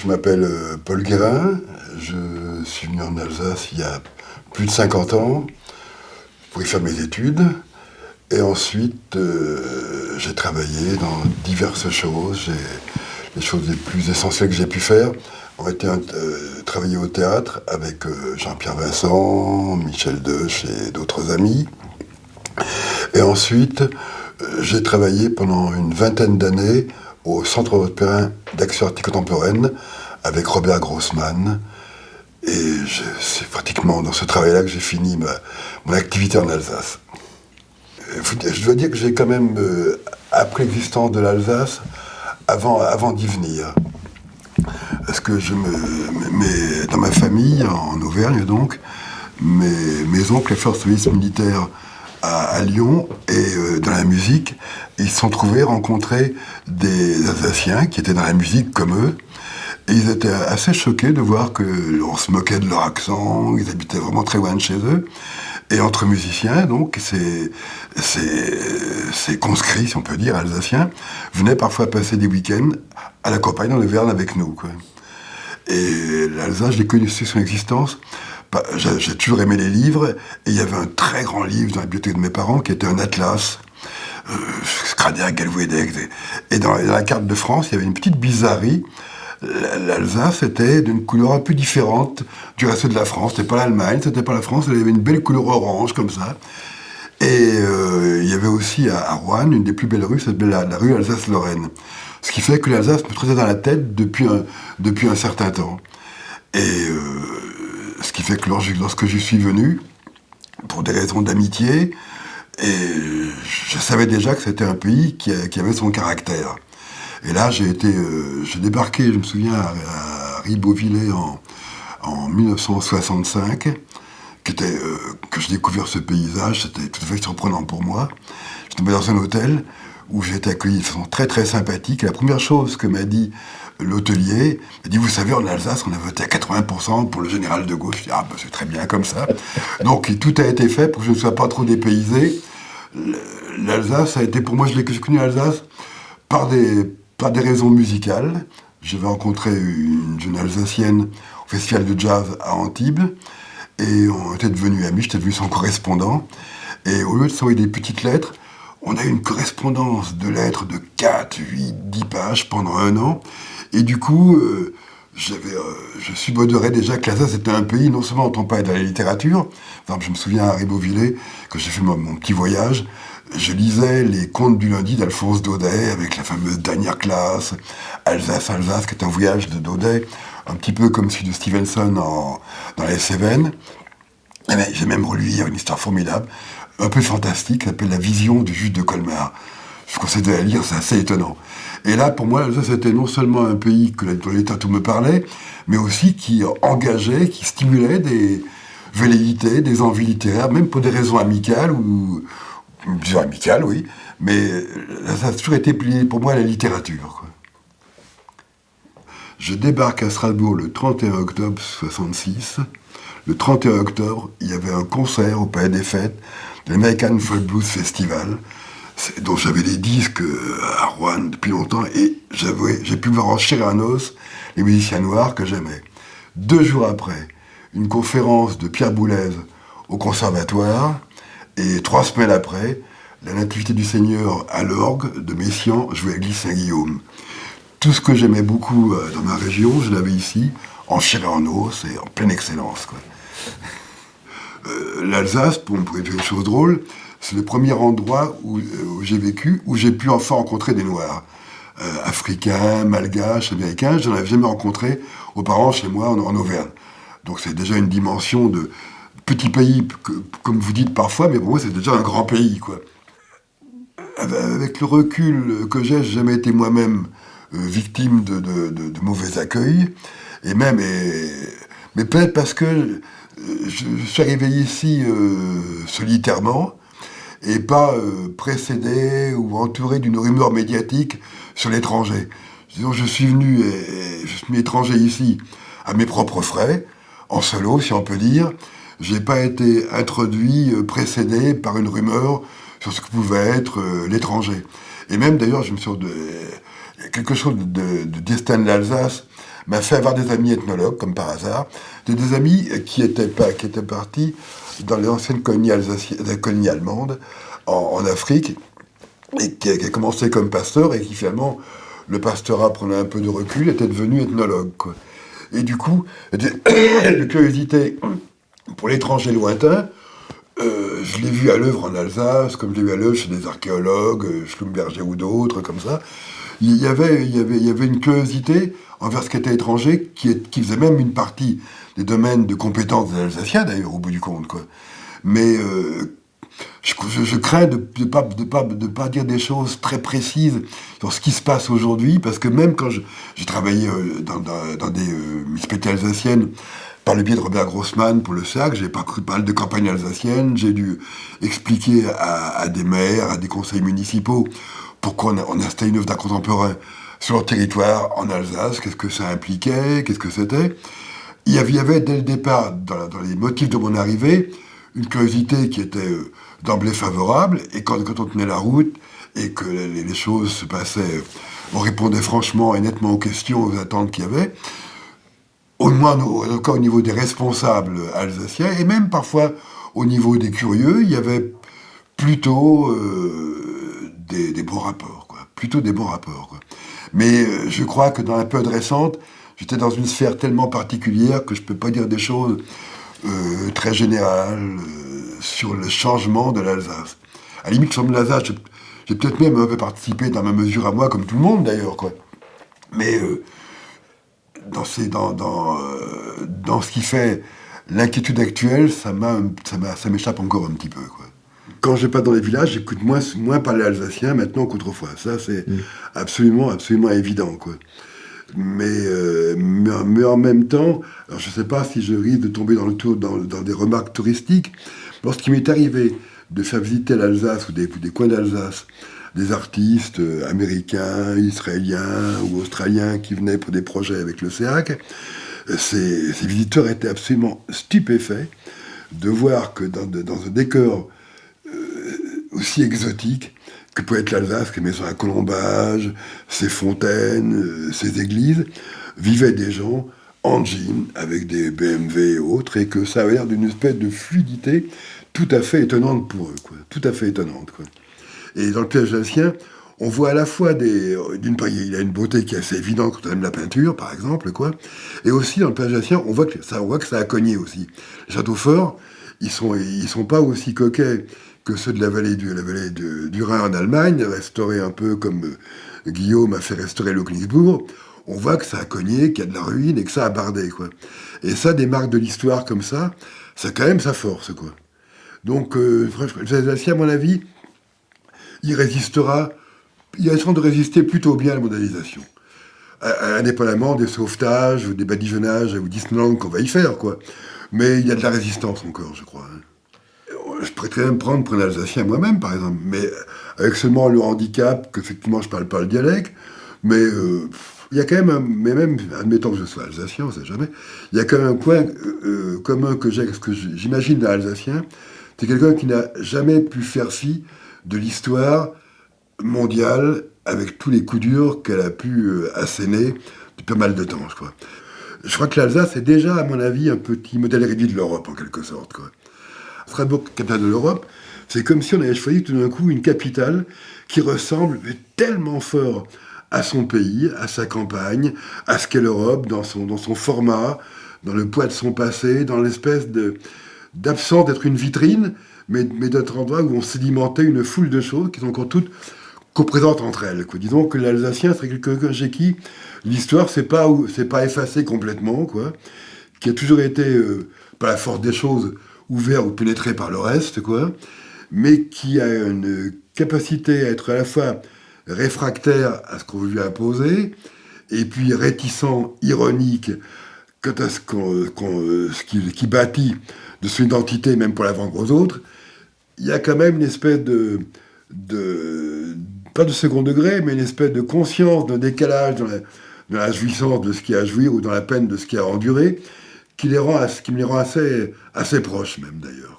Je m'appelle Paul Guérin, je suis venu en Alsace il y a plus de 50 ans pour y faire mes études. Et ensuite, j'ai travaillé dans diverses choses. Les choses les plus essentielles que j'ai pu faire ont été travailler au théâtre avec Jean-Pierre Vincent, Michel Deuch et d'autres amis. Et ensuite, j'ai travaillé pendant une vingtaine d'années au Centre européen d'action artistique contemporaine avec Robert Grossman. Et c'est pratiquement dans ce travail-là que j'ai fini mon activité en Alsace. Je dois dire que j'ai quand même appris l'existence de l'Alsace avant d'y venir. Parce que dans ma famille, en Auvergne donc, mes oncles furent service militaire à Lyon et dans la musique, ils se sont trouvés rencontrer des Alsaciens qui étaient dans la musique comme eux. Et ils étaient assez choqués de voir qu'on se moquait de leur accent, ils habitaient vraiment très loin de chez eux. Et entre musiciens, donc, ces conscrits, si on peut dire, alsaciens, venaient parfois passer des week-ends à la campagne dans l'Auvergne avec nous, quoi. Et l'Alsace, je l'ai connu sur son existence. J'ai toujours aimé les livres, et il y avait un très grand livre dans la bibliothèque de mes parents qui était un atlas, Scrader, Galwedec. Et dans la carte de France, il y avait une petite bizarrerie. L'Alsace était d'une couleur un peu différente du reste de la France. C'était pas l'Allemagne, c'était pas la France, elle avait une belle couleur orange comme ça. Et il y avait aussi à Rouen une des plus belles rues, ça s'appelait la rue Alsace-Lorraine. Ce qui fait que l'Alsace me trottait dans la tête depuis un certain temps. Et ce qui fait que lorsque j'y suis venu, pour des raisons d'amitié, et je savais déjà que c'était un pays qui avait son caractère. Et là, j'ai débarqué, je me souviens, à Ribeauvillé en 1965, que j'ai découvert ce paysage, c'était tout à fait surprenant pour moi. Je tombé dans un hôtel où j'ai été accueilli de façon très très sympathique. Et la première chose que m'a dit l'hôtelier, il m'a dit, vous savez, en Alsace, on a voté à 80% pour le général de Gaulle. Je dis, c'est très bien comme ça. Donc tout a été fait pour que je ne sois pas trop dépaysé. L'Alsace a été, pour moi, j'ai connu l'Alsace par des raisons musicales. J'avais rencontré une jeune Alsacienne au festival de jazz à Antibes, et on était devenus amis, j'étais devenu son correspondant. Et au lieu de s'envoyer des petites lettres, on a eu une correspondance de lettres de 4, 8, 10 pages pendant 1 an. Et du coup, je subodorais déjà que l'Alsace était un pays, non seulement dont on parlait de la littérature. Par exemple, je me souviens à Ribeauvillé, quand j'ai fait mon petit voyage, je lisais les Contes du lundi d'Alphonse Daudet, avec la fameuse dernière classe, Alsace, qui est un voyage de Daudet, un petit peu comme celui de Stevenson dans les Cévennes. J'ai même relu hier une histoire formidable, un peu fantastique, qui s'appelle La vision du juge de Colmar. Je vous conseille de la lire, c'est assez étonnant. Et là, pour moi, l'Alsace était non seulement un pays dont l'État tout me parlait, mais aussi qui engageait, qui stimulait des velléités, des envies littéraires, même pour des raisons amicales disons amicales, oui, mais ça a toujours été plié pour moi à la littérature, quoi. Je débarque à Strasbourg le 31 octobre 1966. Le 31 octobre, il y avait un concert au Palais des Fêtes de l'American Folk Blues Festival, dont j'avais des disques à Rouen depuis longtemps, et j'ai pu voir en chair et en os les musiciens noirs que j'aimais. 2 jours après, une conférence de Pierre Boulez au Conservatoire, et 3 semaines après, la Nativité du Seigneur à l'orgue de Messiaen jouée à l'église Saint-Guillaume. Tout ce que j'aimais beaucoup dans ma région, je l'avais ici, en chair et en os, et en pleine excellence, quoi. L'Alsace, pour dire une chose drôle, c'est le premier endroit où j'ai vécu, où j'ai pu enfin rencontrer des Noirs. Africains, malgaches, américains, je n'en avais jamais rencontré auparavant chez moi en Auvergne. Donc c'est déjà une dimension de petit pays, comme vous dites parfois, mais pour moi c'est déjà un grand pays, quoi. Avec le recul que j'ai jamais été moi-même victime de mauvais accueil, mais peut-être parce que je suis arrivé ici solitairement, et pas précédé ou entouré d'une rumeur médiatique sur l'étranger. Disons, je suis venu étranger ici à mes propres frais, en solo, si on peut dire. J'ai pas été introduit, précédé par une rumeur sur ce que pouvait être l'étranger. Et même, d'ailleurs, il y a quelque chose de destin de l'Alsace m'a fait avoir des amis ethnologues, comme par hasard, des amis qui étaient partis dans les anciennes colonies, colonies allemandes, en Afrique, et qui a commencé comme pasteur, et qui finalement, le pastorat prenait un peu de recul, était devenu ethnologue, quoi. Et du coup, de curiosité pour l'étranger lointain, je l'ai vu à l'œuvre en Alsace, comme je l'ai vu à l'œuvre chez des archéologues, Schlumberger ou d'autres, comme ça. Il y avait une curiosité envers ce qui était étranger, qui faisait même une partie des domaines de compétences des Alsaciens, d'ailleurs, au bout du compte, quoi. Mais je crains de pas dire des choses très précises sur ce qui se passe aujourd'hui, parce que même quand j'ai travaillé dans des municipalités alsaciennes, par le biais de Robert Grossman pour le SAC, j'ai parcouru pas mal de campagnes alsaciennes, j'ai dû expliquer à des maires, à des conseils municipaux, pourquoi on installait une œuvre d'art contemporain sur leur territoire en Alsace, qu'est-ce que ça impliquait, qu'est-ce que c'était. Il y avait dès le départ, dans les motifs de mon arrivée, une curiosité qui était d'emblée favorable, et quand on tenait la route, et que les choses se passaient, on répondait franchement et nettement aux questions, aux attentes qu'il y avait, au moins encore au niveau des responsables alsaciens, et même parfois au niveau des curieux, il y avait plutôt des bons rapports, quoi. Plutôt des bons rapports, quoi. Mais je crois que dans la période récente, j'étais dans une sphère tellement particulière que je ne peux pas dire des choses très générales sur le changement de l'Alsace. À la limite, sur l'Alsace, j'ai peut-être même un peu participé dans ma mesure à moi, comme tout le monde d'ailleurs, quoi. Mais dans ce qui fait l'inquiétude actuelle, ça m'échappe encore un petit peu, quoi. Quand je vais pas dans les villages, j'écoute moins parler alsacien maintenant qu'autrefois. Ça, c'est absolument évident, quoi. Mais en même temps, alors je sais pas si je risque de tomber dans des remarques touristiques. Lorsqu'il m'est arrivé de faire visiter l'Alsace ou des coins d'Alsace, des artistes américains, israéliens ou australiens qui venaient pour des projets avec le SEAC, ces visiteurs étaient absolument stupéfaits de voir que dans un décor aussi exotique que peut être l'Alsace, les maisons à colombage, ses fontaines, ses églises, vivaient des gens en jean, avec des BMW et autres, et que ça avait l'air d'une espèce de fluidité tout à fait étonnante pour eux, quoi. Tout à fait étonnante, quoi. Et dans le paysage alsacien, on voit à la fois d'une part, il a une beauté qui est assez évidente quand on aime la peinture, par exemple, quoi. Et aussi, dans le paysage alsacien, on voit que ça a cogné aussi. Les châteaux forts, ils sont pas aussi coquets que ceux de la vallée du Rhin en Allemagne, restaurés un peu comme Guillaume a fait restaurer le Königsbourg. On voit que ça a cogné, qu'il y a de la ruine et que ça a bardé, quoi. Et ça, des marques de l'histoire comme ça a quand même sa force, quoi. Donc, le Alsacien, à mon avis, il a une chance de résister plutôt bien à la mondialisation. Indépendamment des sauvetages, ou des badigeonnages ou Disneyland qu'on va y faire, quoi. Mais il y a de la résistance encore, je crois. Je pourrais même prendre un Alsacien moi-même, par exemple, mais avec seulement le handicap qu'effectivement je parle pas le dialecte, mais il y a quand même, mais même, admettons que je sois alsacien, on sait jamais, il y a quand même un point commun que j'imagine d'un Alsacien, c'est quelqu'un qui n'a jamais pu faire fi de l'histoire mondiale avec tous les coups durs qu'elle a pu asséner depuis pas mal de temps, je crois. Je crois que l'Alsace est déjà, à mon avis, un petit modèle réduit de l'Europe, en quelque sorte, quoi. Strasbourg, capitale de l'Europe, c'est comme si on avait choisi tout d'un coup une capitale qui ressemble tellement fort à son pays, à sa campagne, à ce qu'est l'Europe, dans son format, dans le poids de son passé, dans l'espèce d'absence d'être une vitrine, mais d'être un endroit où on sédimentait une foule de choses qui sont encore toutes co-présentes entre elles, quoi. Disons que l'Alsacien serait quelqu'un chez qui l'histoire c'est pas effacée complètement, quoi, qui a toujours été, par la force des choses, ouvert ou pénétré par le reste, quoi, mais qui a une capacité à être à la fois réfractaire à ce qu'on veut lui imposer, et puis réticent, ironique, quant à ce qui bâtit de son identité, même pour la vendre aux autres. Il y a quand même une espèce pas de second degré, mais une espèce de conscience d'un décalage dans la jouissance de ce qui a à jouir, ou dans la peine de ce qui a à endurer, qui me les rend assez proches, même, d'ailleurs.